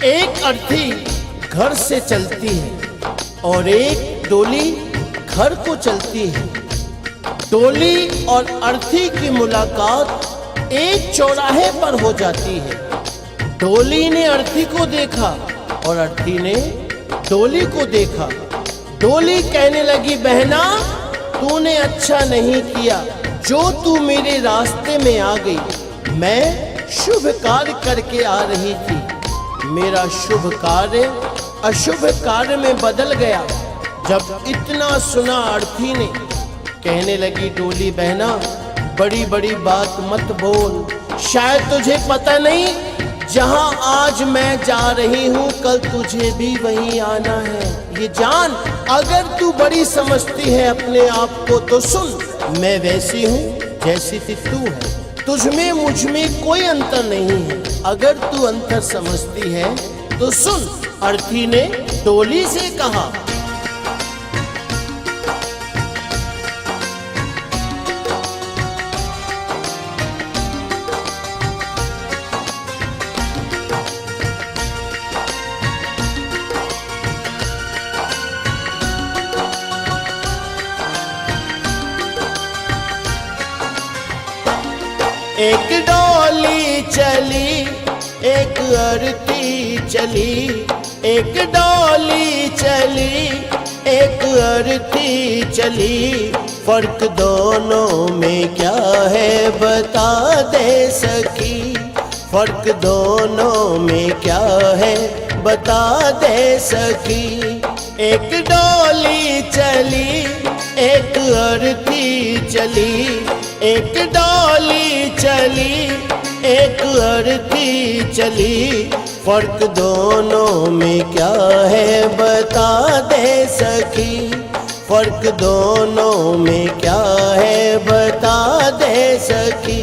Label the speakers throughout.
Speaker 1: एक अर्थी घर से चलती है और एक डोली घर को चलती है। डोली और अर्थी की मुलाकात एक चौराहे पर हो जाती है। डोली ने अर्थी को देखा और अर्थी ने डोली को देखा। डोली कहने लगी, बहना तूने अच्छा नहीं किया जो तू मेरे रास्ते में आ गई। मैं शुभ कार्य करके आ रही थी, मेरा शुभ कार्य अशुभ कार्य में बदल गया। जब इतना सुना अर्थी ने कहने लगी, डोली बहना बड़ी बड़ी बात मत बोल, शायद तुझे पता नहीं जहां आज मैं जा रही हूं कल तुझे भी वहीं आना है। ये जान, अगर तू बड़ी समझती है अपने आप को तो सुन, मैं वैसी हूँ जैसी तू है, तुझमें मुझमें कोई अंतर नहीं है। अगर तू अंतर समझती है तो सुन। अर्थी ने डोली से कहा, एक डोली चली एक अर्थी चली, एक डोली चली एक अर्थी चली। फर्क दोनों में क्या है बता दे सकी, फर्क दोनों में क्या है बता दे सकी। एक डोली चली एक अर्थी चली, एक डोली चली एक अर्थी चली। फर्क दोनों में क्या है बता दे सकी, फर्क दोनों में क्या है बता दे सकी।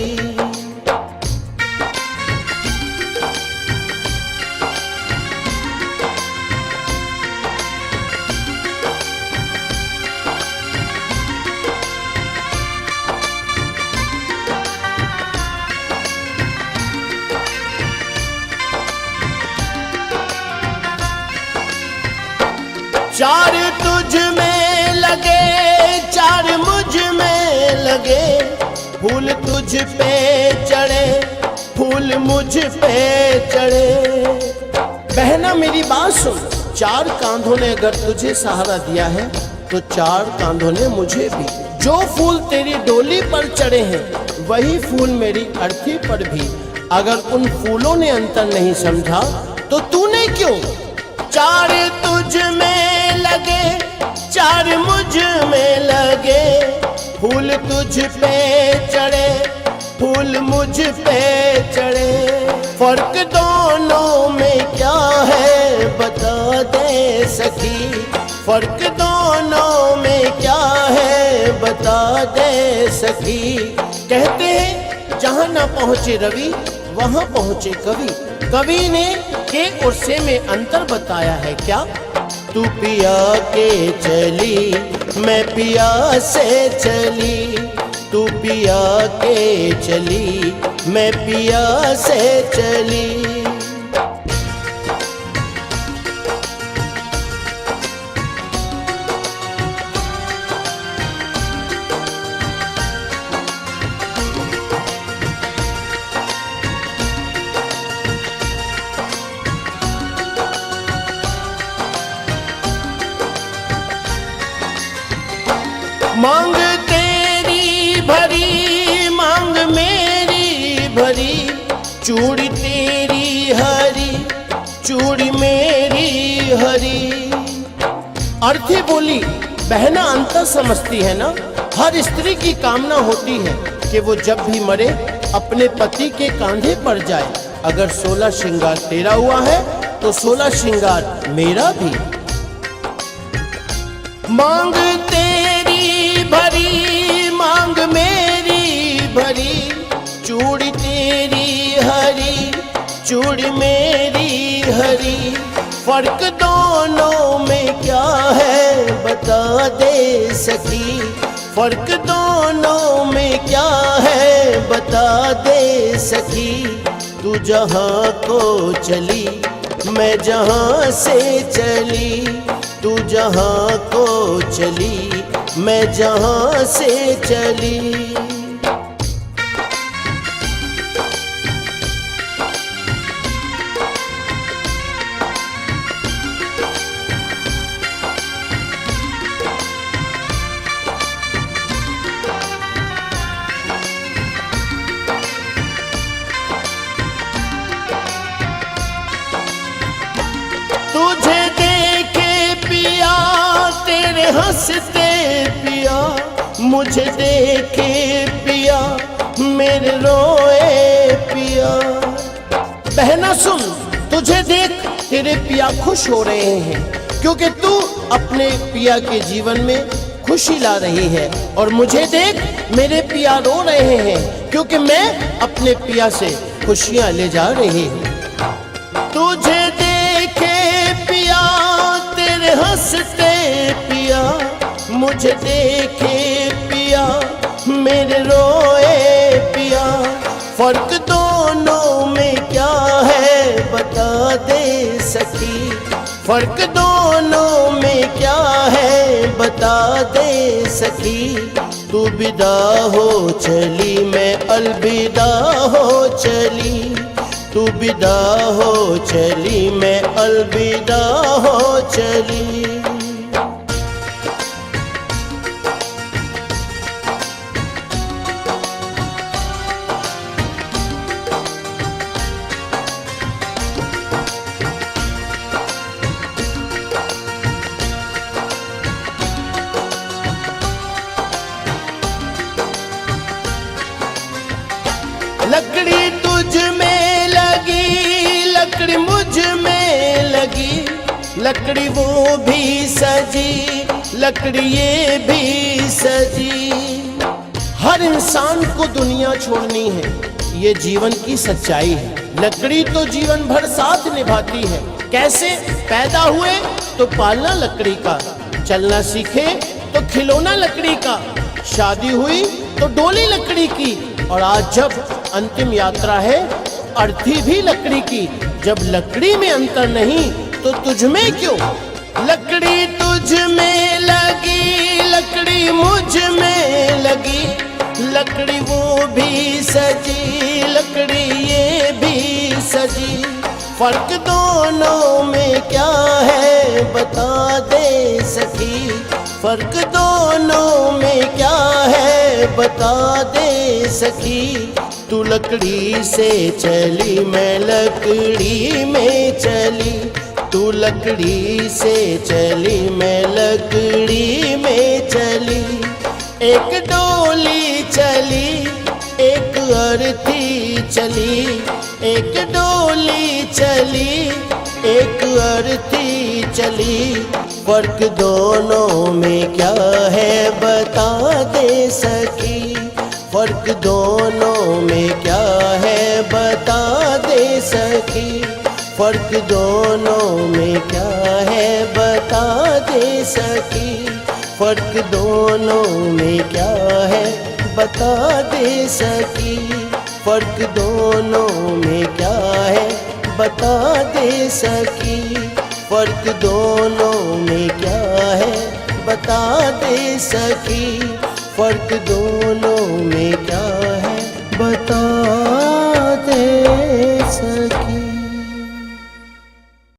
Speaker 1: चार तुझ में लगे चार मुझ में लगे, फूल तुझ पे चढ़े फूल मुझ पे चढ़े। बहना मेरी बात सुन, चार कांधों ने अगर तुझे सहारा दिया है तो चार कांधों ने मुझे भी। जो फूल तेरी डोली पर चढ़े हैं वही फूल मेरी अर्थी पर भी। अगर उन फूलों ने अंतर नहीं समझा तो तूने क्यों। चार तुझ में लगे चार मुझ में लगे, फूल तुझ पे चढ़े फूल मुझ पे चढ़े। फर्क दोनों में क्या है बता दे सकी, फर्क दोनों में क्या है बता दे सकी। कहते हैं जहां न पहुंचे रवि वहां पहुंचे कवि। कवि ने के और से में अंतर बताया है क्या। तू पिया के चली मैं पिया से चली, तू पिया के चली मैं पिया से चली। मांग तेरी भरी मांग मेरी भरी, चूड़ी तेरी हरी चूड़ी मेरी हरी। अर्थी बोली, बहना अंतर समझती है ना। हर स्त्री की कामना होती है कि वो जब भी मरे अपने पति के कांधे पर जाए। अगर 16 श्रृंगार तेरा हुआ है तो 16 श्रृंगार मेरा भी। मांग तेरी भरी मांग मेरी भरी, चूड़ी तेरी हरी चूड़ी मेरी हरी। फर्क दोनों में क्या है बता दे सकी, फर्क दोनों में क्या है बता दे सकी। तू जहाँ को चली मैं जहाँ से चली, तू जहाँ को चली, मैं जहाँ से चली। तुझे देखे पिया तेरे हंसते पिया, मुझे देखे पिया मेरे रोए पिया। बहना सुन, तुझे देख तेरे पिया खुश हो रहे हैं, क्योंकि तू अपने पिया के जीवन में खुशी ला रही है। और मुझे देख मेरे पिया रो रहे हैं, क्योंकि मैं अपने पिया से खुशियां ले जा रही हूँ। तुझे देखे पिया तेरे हंसते पिया, मुझे देखे पिया मेरे रोए पिया। फर्क दोनों में क्या है बता दे सखी, फर्क दोनों में क्या है बता दे सखी। तू विदा हो चली, मैं अलविदा हो चली, तू विदा हो चली, मैं अलविदा हो चली। लकड़ी तुझ में लगी, लकड़ी मुझ में लगी, लकड़ी वो भी सजी, लकड़ी ये भी सजी। हर इंसान को दुनिया छोड़नी है, ये जीवन की सच्चाई है। लकड़ी तो जीवन भर साथ निभाती है। कैसे? पैदा हुए तो पालना लकड़ी का, चलना सीखे तो खिलौना लकड़ी का, शादी हुई तो डोली लकड़ी की, और आज जब अंतिम यात्रा है अर्थी भी लकड़ी की। जब लकड़ी में अंतर नहीं तो तुझ में क्यों? लकड़ी तुझ में लगी, लकड़ी मुझ में लगी, लकड़ी वो भी सजी, लकड़ी ये भी सजी। फर्क दोनों में क्या है बता दे सखी, फर्क दोनों में क्या है बता दे सखी। तू लकड़ी से चली, मैं लकड़ी में चली, तू लकड़ी से चली, मैं लकड़ी में चली। एक डोली चली, एक अर्थी चली, एक डोली चली, एक अर्थी चली। फर्क दोनों में क्या है बता दे सकी, फर्क दोनों में क्या है बता दे सकी, फर्क दोनों में क्या है बता दे सकी, फर्क दोनों में क्या है बता दे सकी, फर्क दोनों में क्या है बता दे सकी, फर्क दोनों में क्या है बता दे सकी, फर्क दोनों में क्या